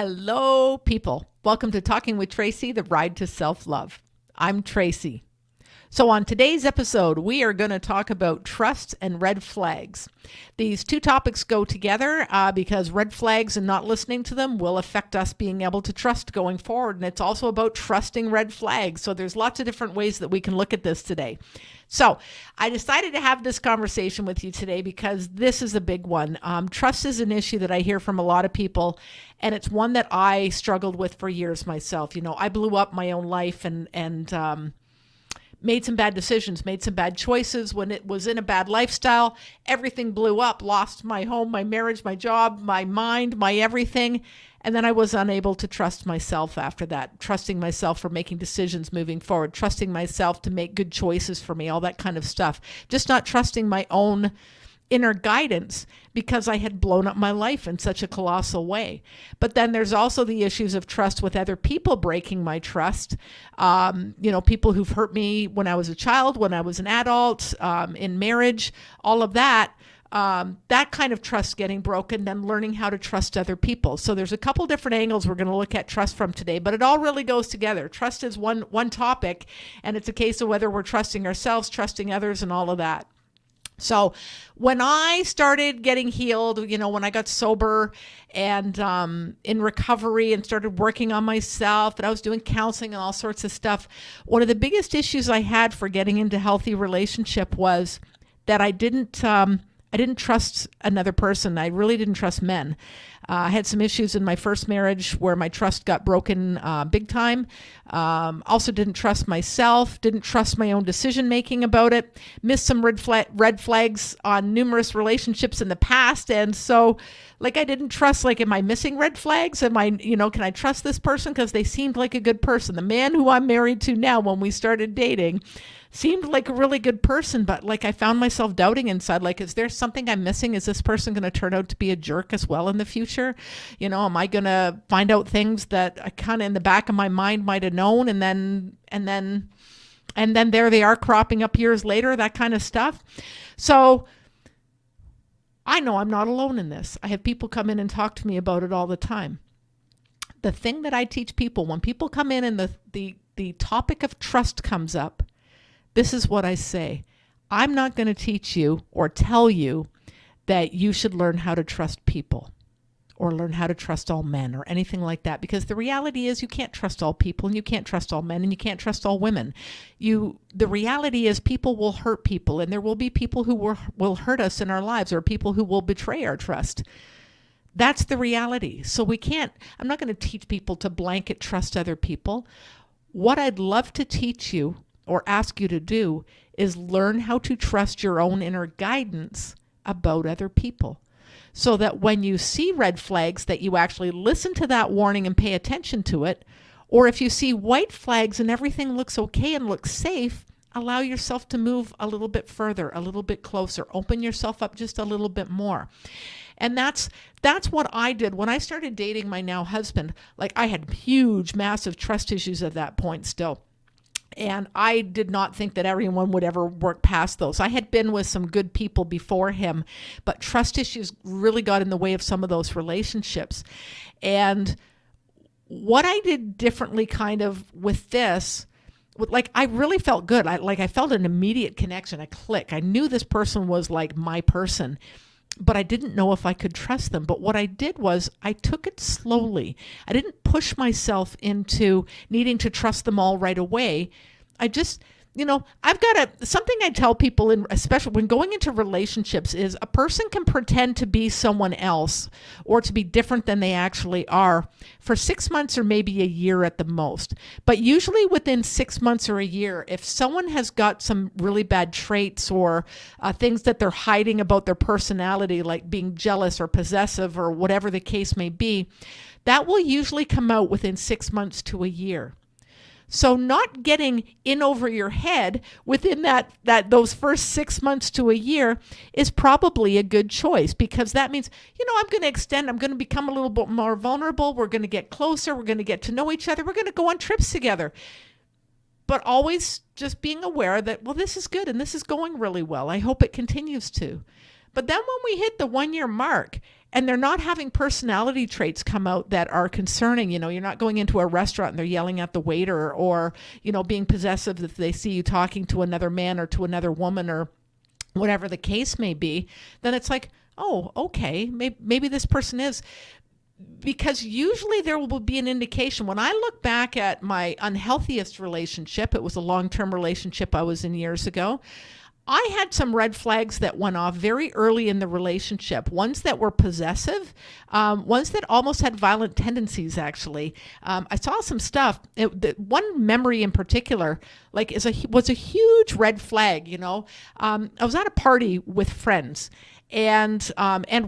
Hello, people. Welcome to Talking with Tracey, the Ride to Self-Love. I'm Tracey. So on today's episode, we are going to talk about trust and red flags. These two topics go together because red flags and not listening to them will affect us being able to trust going forward. And it's also about trusting red flags. So there's lots of different ways that we can look at this today. So I decided to have this conversation with you today because this is a big one. Trust is an issue that I hear from a lot of people, and it's one that I struggled with for years myself. You know, I blew up my own life and made some bad decisions, made some bad choices when it was in a bad lifestyle. Everything blew up, lost my home, my marriage, my job, my mind, my everything. And then I was unable to trust myself after that, trusting myself for making decisions moving forward, trusting myself to make good choices for me, all that kind of stuff. Just not trusting my own inner guidance because I had blown up my life in such a colossal way. But then there's also the issues of trust with other people breaking my trust. People who've hurt me when I was a child, when I was an adult, in marriage, all of that. That kind of trust getting broken, then learning how to trust other people. So there's a couple different angles we're going to look at trust from today, but it all really goes together. Trust is one topic, and it's a case of whether we're trusting ourselves, trusting others, and all of that. So when I started getting healed, when I got sober and in recovery and started working on myself, and I was doing counseling and all sorts of stuff, one of the biggest issues I had for getting into healthy relationship was that I didn't trust another person. I really didn't trust men. I had some issues in my first marriage where my trust got broken big time. Also didn't trust myself, didn't trust my own decision-making about it, missed some red flags on numerous relationships in the past. And so I didn't trust, am I missing red flags? Can I trust this person? Because they seemed like a good person. The man who I'm married to now, when we started dating, seemed like a really good person, but I found myself doubting inside, is there something I'm missing? Is this person going to turn out to be a jerk as well in the future? Am I going to find out things that I kind of in the back of my mind might have known, and then there they are cropping up years later, that kind of stuff. So I know I'm not alone in this. I have people come in and talk to me about it all the time. The thing that I teach people when people come in and the topic of trust comes up, this is what I say. I'm not going to teach you or tell you that you should learn how to trust people or learn how to trust all men or anything like that, because the reality is you can't trust all people and you can't trust all men and you can't trust all women. The reality is people will hurt people, and there will be people who will hurt us in our lives, or people who will betray our trust. That's the reality. So I'm not going to teach people to blanket trust other people. What I'd love to teach you or ask you to do is learn how to trust your own inner guidance about other people, so that when you see red flags, that you actually listen to that warning and pay attention to it. Or if you see white flags and everything looks okay and looks safe, allow yourself to move a little bit further, a little bit closer, open yourself up just a little bit more. And that's what I did when I started dating my now husband. I had huge, massive trust issues at that point still. And I did not think that everyone would ever work past those. I had been with some good people before him, but trust issues really got in the way of some of those relationships. And what I did differently kind of with this, I really felt good. I felt an immediate connection, a click. I knew this person was my person, but I didn't know if I could trust them. But what I did was I took it slowly. I didn't push myself into needing to trust them all right away. I just, I've got something I tell people, especially when going into relationships, is a person can pretend to be someone else or to be different than they actually are for 6 months or maybe a year at the most. But usually within 6 months or a year, if someone has got some really bad traits or things that they're hiding about their personality, like being jealous or possessive or whatever the case may be, that will usually come out within 6 months to a year. So not getting in over your head within those first 6 months to a year is probably a good choice, because that means, I'm going to extend, I'm going to become a little bit more vulnerable. We're going to get closer. We're going to get to know each other. We're going to go on trips together. But always just being aware that, well, this is good and this is going really well. I hope it continues to. But then when we hit the 1 year mark and they're not having personality traits come out that are concerning, you're not going into a restaurant and they're yelling at the waiter or, being possessive if they see you talking to another man or to another woman or whatever the case may be, then it's like, oh, okay, maybe this person is. Because usually there will be an indication. When I look back at my unhealthiest relationship, it was a long-term relationship I was in years ago. I had some red flags that went off very early in the relationship, ones that were possessive, ones that almost had violent tendencies, actually. I saw some stuff. One memory in particular was a huge red flag. I was at a party with friends and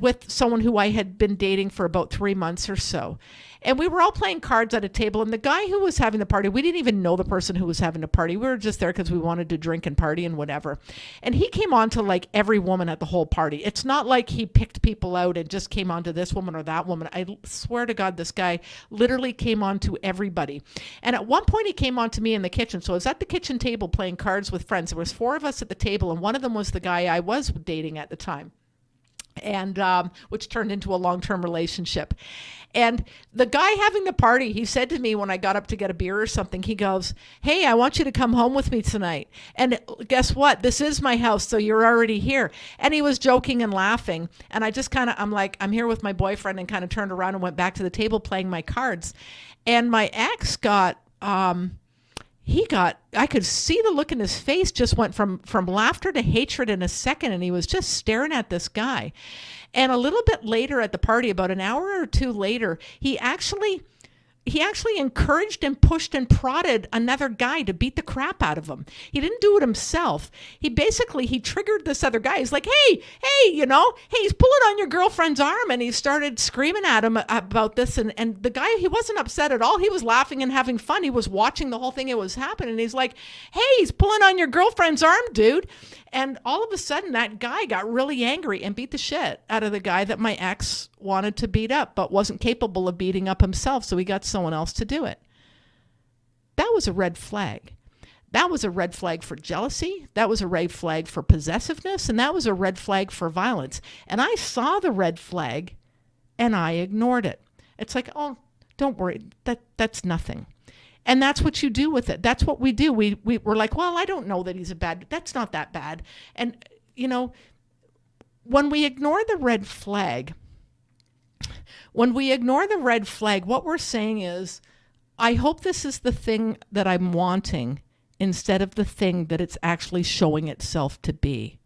with someone who I had been dating for about 3 months or so. And we were all playing cards at a table, and the guy who was having the party, we didn't even know the person who was having the party. We were just there because we wanted to drink and party and whatever. And he came on to like every woman at the whole party. It's not like he picked people out and just came on to this woman or that woman. I swear to God, this guy literally came on to everybody. And at one point he came on to me in the kitchen. So I was at the kitchen table playing cards with friends. There was 4 of us at the table, and one of them was the guy I was dating at the time, and which turned into a long-term relationship. And the guy having the party, he said to me when I got up to get a beer or something, he goes, "Hey, I want you to come home with me tonight. And guess what? This is my house, so you're already here." And he was joking and laughing. And I just I'm like, I'm here with my boyfriend, and kind of turned around and went back to the table playing my cards. And my ex I could see the look in his face just went from laughter to hatred in a second, and he was just staring at this guy. And a little bit later at the party, about an hour or two later, he actually encouraged and pushed and prodded another guy to beat the crap out of him. He didn't do it himself. He triggered this other guy. He's like, hey, he's pulling on your girlfriend's arm. And he started screaming at him about this. And the guy, he wasn't upset at all. He was laughing and having fun. He was watching the whole thing. It was happening. And he's like, "Hey, he's pulling on your girlfriend's arm, dude." And all of a sudden, that guy got really angry and beat the shit out of the guy that my ex wanted to beat up, but wasn't capable of beating up himself, so he got someone else to do it. That was a red flag. That was a red flag for jealousy. That was a red flag for possessiveness. And that was a red flag for violence. And I saw the red flag, and I ignored it. It's like, oh, don't worry. That's nothing. And that's what you do with it. That's what we do. We're like, well, I don't know that he's that's not that bad. And, when we ignore the red flag, what we're saying is, I hope this is the thing that I'm wanting instead of the thing that it's actually showing itself to be.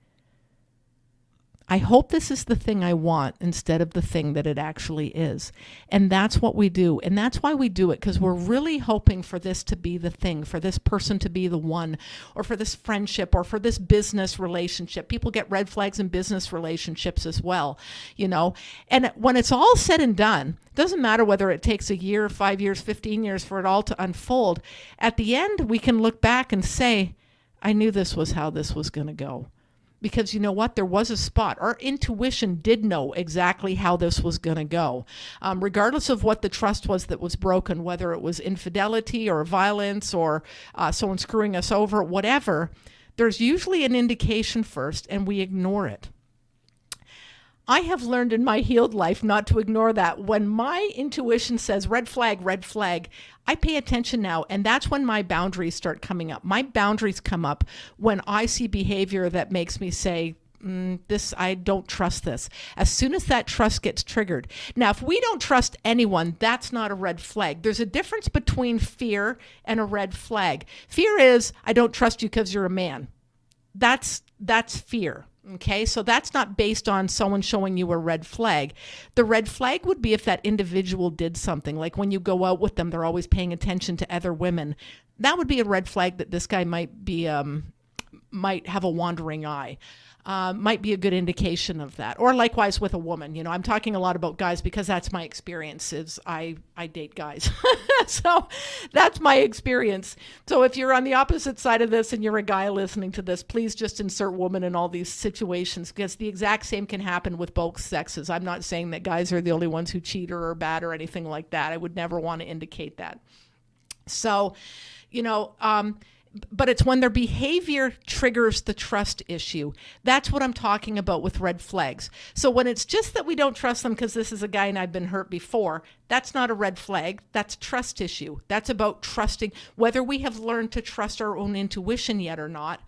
I hope this is the thing I want instead of the thing that it actually is. And that's what we do. And that's why we do it, because we're really hoping for this to be the thing, for this person to be the one, or for this friendship, or for this business relationship. People get red flags in business relationships as well, And when it's all said and done, it doesn't matter whether it takes a year, 5 years, 15 years for it all to unfold. At the end, we can look back and say, I knew this was how this was going to go. Because you know what? There was a spot. Our intuition did know exactly how this was going to go. Regardless of what the trust was that was broken, whether it was infidelity or violence or someone screwing us over, whatever, there's usually an indication first, and we ignore it. I have learned in my healed life not to ignore that. When my intuition says red flag, I pay attention now, and that's when my boundaries start coming up. My boundaries come up when I see behavior that makes me say, I don't trust this. As soon as that trust gets triggered. Now, if we don't trust anyone, that's not a red flag. There's a difference between fear and a red flag. Fear is, I don't trust you because you're a man. That's fear. Okay, so that's not based on someone showing you a red flag. The red flag would be if that individual did something, like when you go out with them, they're always paying attention to other women. That would be a red flag that this guy might have a wandering eye. Might be a good indication of that. Or likewise with a woman. I'm talking a lot about guys because that's my experience. Is I date guys. So that's my experience. So if you're on the opposite side of this and you're a guy listening to this, please just insert woman in all these situations, because the exact same can happen with both sexes. I'm not saying that guys are the only ones who cheat or are bad or anything like that. I would never want to indicate that. So, but it's when their behavior triggers the trust issue. That's what I'm talking about with red flags. So when it's just that we don't trust them because this is a guy and I've been hurt before, that's not a red flag. That's a trust issue. That's about trusting, whether we have learned to trust our own intuition yet or not.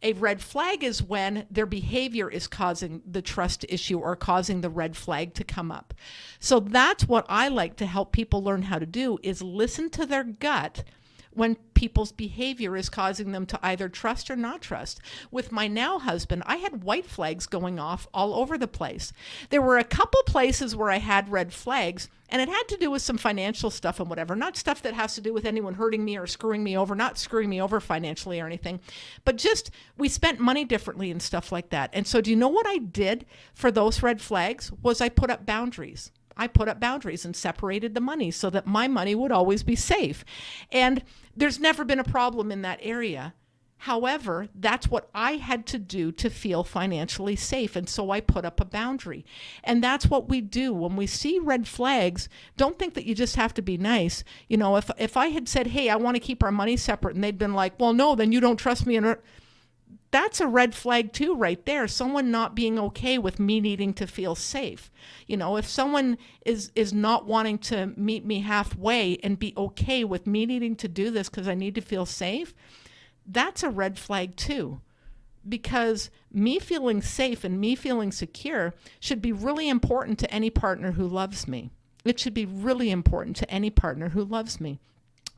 A red flag is when their behavior is causing the trust issue or causing the red flag to come up. So that's what I like to help people learn how to do, is listen to their gut when people's behavior is causing them to either trust or not trust. With my now husband, I had white flags going off all over the place. There were a couple places where I had red flags, and it had to do with some financial stuff and whatever, not stuff that has to do with anyone hurting me or screwing me over, not screwing me over financially or anything, but just we spent money differently and stuff like that. And so do you know what I did for those red flags? Was I put up boundaries. I put up boundaries and separated the money so that my money would always be safe. And there's never been a problem in that area. However, that's what I had to do to feel financially safe. And so I put up a boundary. And that's what we do when we see red flags. Don't think that you just have to be nice. You know, if I had said, hey, I want to keep our money separate, and they'd been like, well, no, then you don't trust me. And that's a red flag too right there. Someone not being okay with me needing to feel safe. You know, if someone is not wanting to meet me halfway and be okay with me needing to do this because I need to feel safe, that's a red flag too. Because me feeling safe and me feeling secure should be really important to any partner who loves me. It should be really important to any partner who loves me.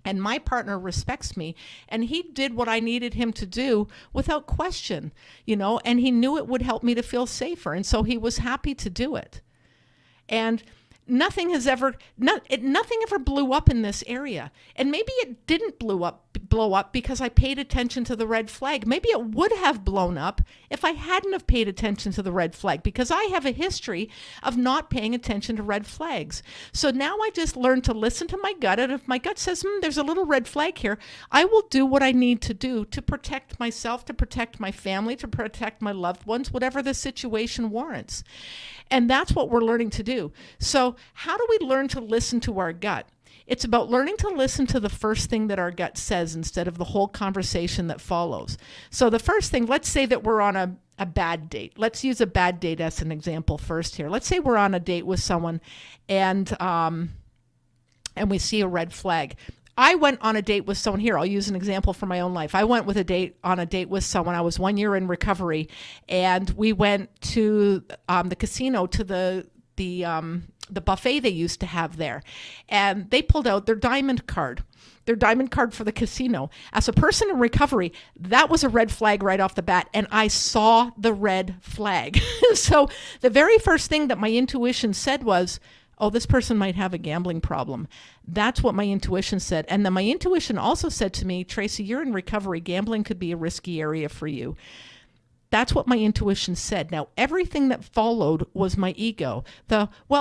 And my partner respects me, and he did what I needed him to do without question, you know, and he knew it would help me to feel safer. And so he was happy to do it. And nothing ever blew up in this area. And maybe it didn't blow up because I paid attention to the red flag. Maybe it would have blown up if I hadn't have paid attention to the red flag, because I have a history of not paying attention to red flags. So now I just learned to listen to my gut. And if my gut says, there's a little red flag here, I will do what I need to do to protect myself, to protect my family, to protect my loved ones, whatever the situation warrants. And that's what we're learning to do. So how do we learn to listen to our gut? It's about learning to listen to the first thing that our gut says instead of the whole conversation that follows. So the first thing, let's say that we're on a bad date. Let's use a bad date as an example first here. Let's say we're on a date with someone and we see a red flag. I went on a date with someone here. I'll use an example from my own life. I went on a date with someone. I was 1 year in recovery, and we went to the casino, to the buffet they used to have there, and they pulled out their diamond card for the casino. As a person in recovery, that was a red flag right off the bat, and I saw the red flag. So the very first thing that my intuition said was, oh, this person might have a gambling problem. That's what my intuition said. And then my intuition also said to me, Tracey, you're in recovery. Gambling could be a risky area for you. That's what my intuition said. Now, everything that followed was my ego.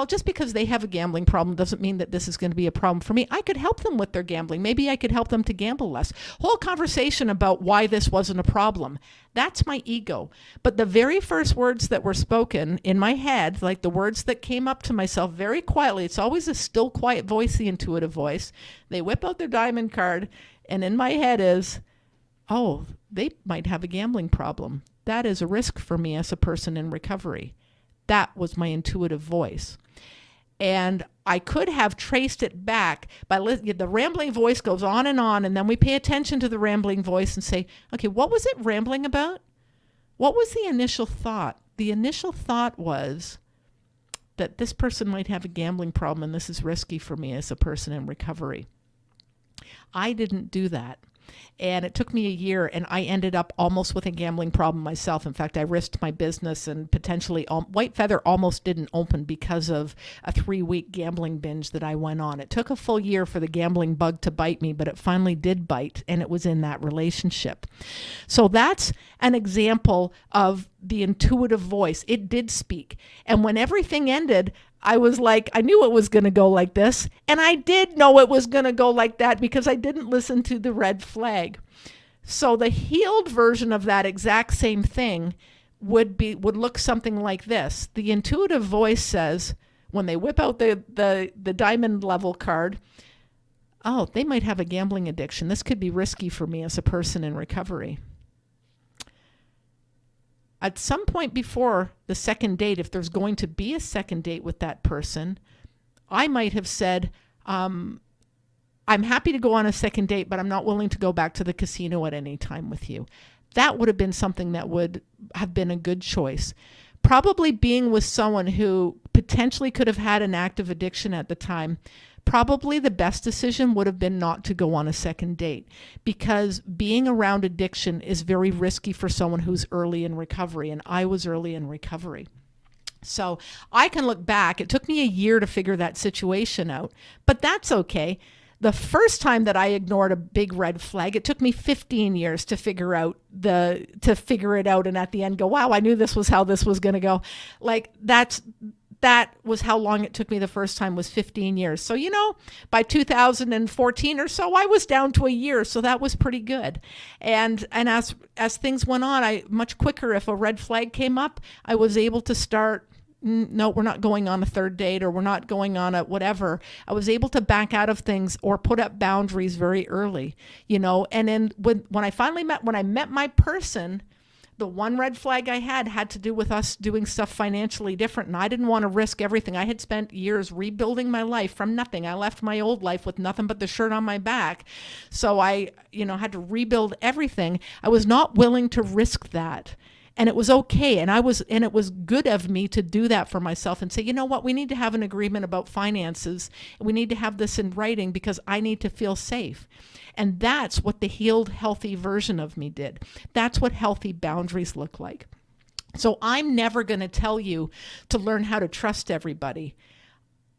Just because they have a gambling problem doesn't mean that this is going to be a problem for me. I could help them with their gambling. Maybe I could help them to gamble less. Whole conversation about why this wasn't a problem. That's my ego. But the very first words that were spoken in my head, like the words that came up to myself very quietly, it's always a still, quiet voice, the intuitive voice. They whip out their diamond card, and in my head is, oh, they might have a gambling problem. That is a risk for me as a person in recovery. That was my intuitive voice. And I could have traced it back by the rambling voice goes on, and then we pay attention to the rambling voice and say, okay, what was it rambling about? What was the initial thought? The initial thought was that this person might have a gambling problem and this is risky for me as a person in recovery. I didn't do that. And it took me a year, and I ended up almost with a gambling problem myself. In fact, I risked my business, and potentially White Feather almost didn't open because of a 3-week gambling binge that I went on. It took a full year for the gambling bug to bite me, but it finally did bite, and it was in that relationship. So that's an example of the intuitive voice. It did speak. And when everything ended, I was like, I knew it was going to go like this. And I did know it was going to go like that because I didn't listen to the red flag. So the healed version of that exact same thing would look something like this. The intuitive voice says, when they whip out the diamond level card, oh, they might have a gambling addiction. This could be risky for me as a person in recovery. At some point before the second date, if there's going to be a second date with that person, I might have said, I'm happy to go on a second date, but I'm not willing to go back to the casino at any time with you. That would have been something that would have been a good choice. Probably being with someone who potentially could have had an active addiction at the time. Probably the best decision would have been not to go on a second date, because being around addiction is very risky for someone who's early in recovery, and I was early in recovery. So I can look back. It took me a year to figure that situation out, but that's okay. The first time that I ignored a big red flag, it took me 15 years to figure it out, and at the end go, wow, I knew this was how this was going to go. Like that was how long it took me the first time, was 15 years. So, by 2014 or so, I was down to a year. So that was pretty good. And as things went on, I much quicker, if a red flag came up, I was able to start, no, we're not going on a third date, or we're not going on a whatever. I was able to back out of things or put up boundaries very early, and then when I met my person, the one red flag I had to do with us doing stuff financially different. And I didn't want to risk everything. I had spent years rebuilding my life from nothing. I left my old life with nothing but the shirt on my back. So I, had to rebuild everything. I was not willing to risk that. And it was okay. And it was good of me to do that for myself and say, you know what, we need to have an agreement about finances. We need to have this in writing because I need to feel safe. And that's what the healed, healthy version of me did. That's what healthy boundaries look like. So I'm never going to tell you to learn how to trust everybody.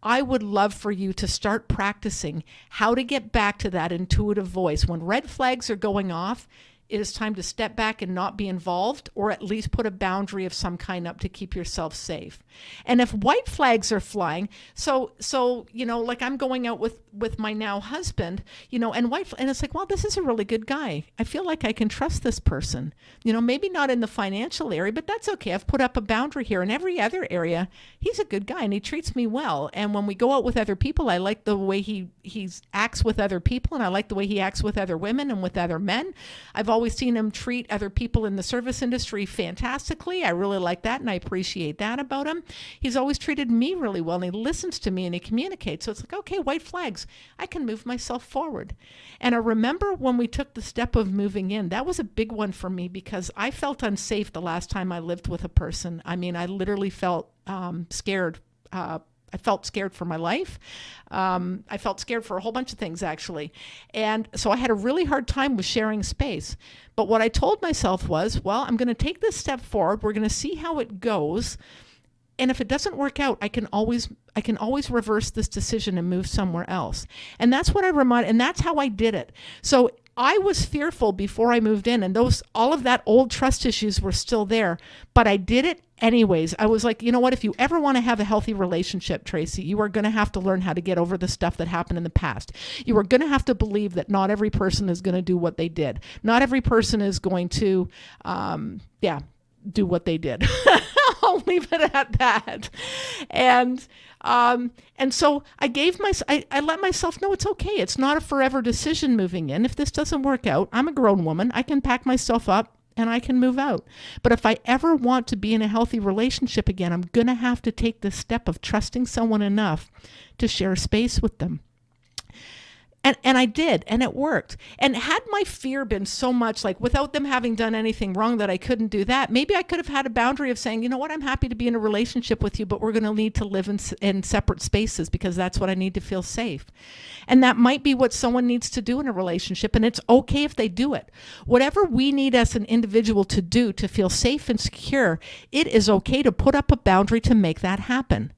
I would love for you to start practicing how to get back to that intuitive voice. When red flags are going off, it is time to step back and not be involved, or at least put a boundary of some kind up to keep yourself safe. And if white flags are flying, so like I'm going out with my now husband, and it's like, well, this is a really good guy. I feel like I can trust this person. Maybe not in the financial area, but that's okay. I've put up a boundary here. In every other area, he's a good guy and he treats me well. And when we go out with other people, I like the way he acts with other people, and I like the way he acts with other women and with other men. I've always seen him treat other people in the service industry fantastically. I really like that, and I appreciate that about him. He's always treated me really well, and he listens to me and he communicates. So it's like, okay, white flags. I can move myself forward. And I remember when we took the step of moving in, that was a big one for me because I felt unsafe the last time I lived with a person. I mean, I literally felt scared. I felt scared for my life. I felt scared for a whole bunch of things, actually. And so I had a really hard time with sharing space. But what I told myself was, well, I'm going to take this step forward. We're going to see how it goes. And if it doesn't work out, I can always reverse this decision and move somewhere else. And that's what and that's how I did it. So I was fearful before I moved in, and all of that old trust issues were still there, but I did it anyways. I was like, you know what, if you ever want to have a healthy relationship, Tracey, you are going to have to learn how to get over the stuff that happened in the past. You are going to have to believe that not every person is going to do what they did. Not every person is going to, do what they did. I'll leave it at that. And so I let myself know it's okay. It's not a forever decision moving in. If this doesn't work out, I'm a grown woman. I can pack myself up and I can move out. But if I ever want to be in a healthy relationship again, I'm going to have to take this step of trusting someone enough to share space with them. And I did, and it worked. And had my fear been so much like without them having done anything wrong that I couldn't do that, maybe I could have had a boundary of saying, you know what, I'm happy to be in a relationship with you, but we're going to need to live in separate spaces because that's what I need to feel safe. And that might be what someone needs to do in a relationship, and it's okay if they do it. Whatever we need as an individual to do to feel safe and secure, it is okay to put up a boundary to make that happen.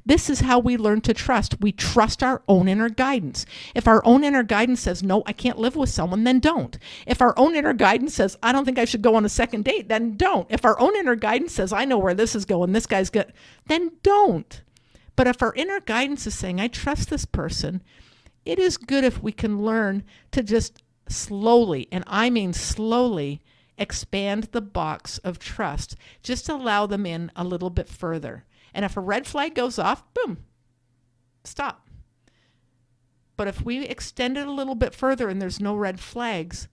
This is how we learn to trust. We trust our own inner guidance. If our own inner guidance says, no, I can't live with someone, then don't. If our own inner guidance says, I don't think I should go on a second date, then don't. If our own inner guidance says, I know where this is going, this guy's good, then don't. But if our inner guidance is saying, I trust this person, it is good if we can learn to just slowly, and I mean slowly, expand the box of trust. Just allow them in a little bit further. And if a red flag goes off, boom, stop. But if we extend it a little bit further and there's no red flags,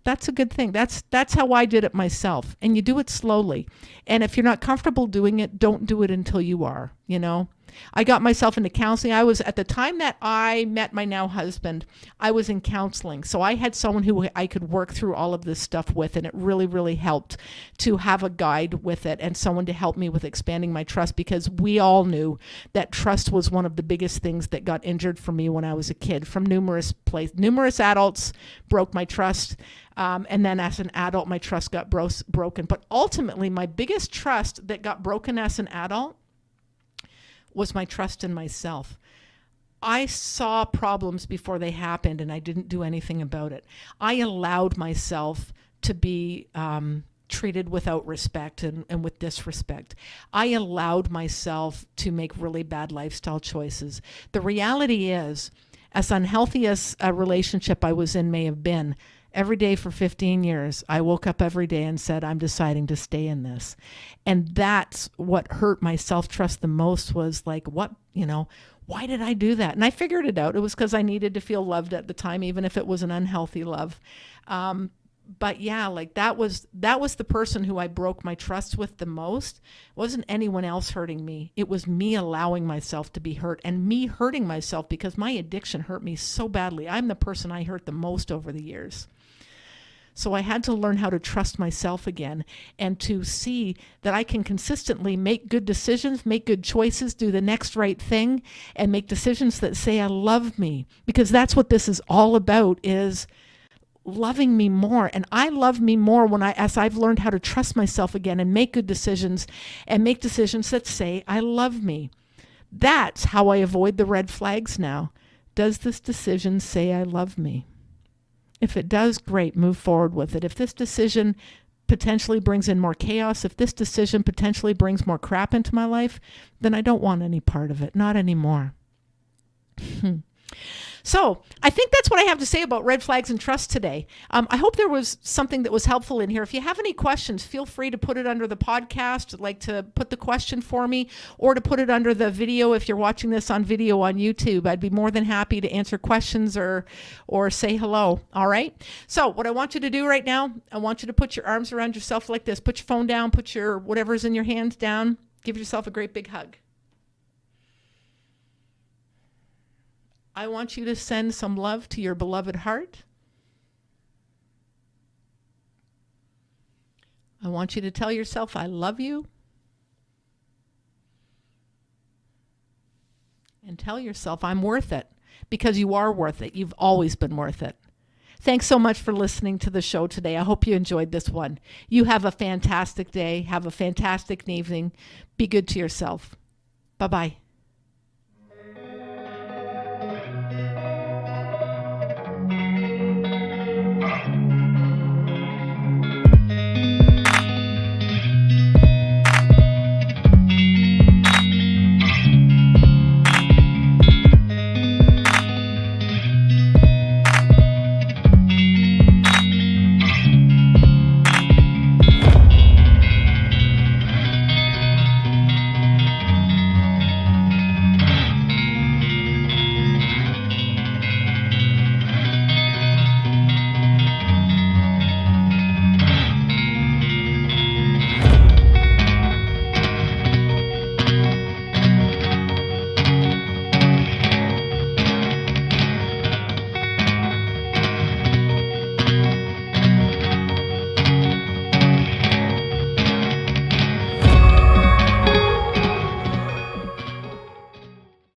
that's a good thing. That's how I did it myself. And you do it slowly. And if you're not comfortable doing it, don't do it until you are, you know. I got myself into counseling. I was, at the time that I met my now husband, I was in counseling. So I had someone who I could work through all of this stuff with, and it really, really helped to have a guide with it and someone to help me with expanding my trust, because we all knew that trust was one of the biggest things that got injured for me when I was a kid. From numerous adults broke my trust. And then as an adult, my trust got broken. But ultimately, my biggest trust that got broken as an adult was my trust in myself. I saw problems before they happened, and I didn't do anything about it. I allowed myself to be treated without respect and with disrespect. I allowed myself to make really bad lifestyle choices. The reality is, as unhealthy as a relationship I was in may have been, every day for 15 years, I woke up every day and said, I'm deciding to stay in this. And that's what hurt my self-trust the most, was like, why did I do that? And I figured it out. It was because I needed to feel loved at the time, even if it was an unhealthy love. But yeah, like that was the person who I broke my trust with the most. It wasn't anyone else hurting me. It was me allowing myself to be hurt, and me hurting myself because my addiction hurt me so badly. I'm the person I hurt the most over the years. So I had to learn how to trust myself again, and to see that I can consistently make good decisions, make good choices, do the next right thing, and make decisions that say I love me. Because that's what this is all about, is loving me more. And I love me more as I've learned how to trust myself again and make good decisions, and make decisions that say I love me. That's how I avoid the red flags now. Does this decision say I love me? If it does, great, move forward with it. If this decision potentially brings in more chaos, if this decision potentially brings more crap into my life, then I don't want any part of it, not anymore. So I think that's what I have to say about red flags and trust today. I hope there was something that was helpful in here. If you have any questions, feel free to put it under the podcast, like to put the question for me, or to put it under the video if you're watching this on video on YouTube. I'd be more than happy to answer questions or say hello. All right? So what I want you to do right now, I want you to put your arms around yourself like this. Put your phone down, put your whatever's in your hands down. Give yourself a great big hug. I want you to send some love to your beloved heart. I want you to tell yourself, I love you. And tell yourself, I'm worth it, because you are worth it. You've always been worth it. Thanks so much for listening to the show today. I hope you enjoyed this one. You have a fantastic day. Have a fantastic evening. Be good to yourself. Bye-bye.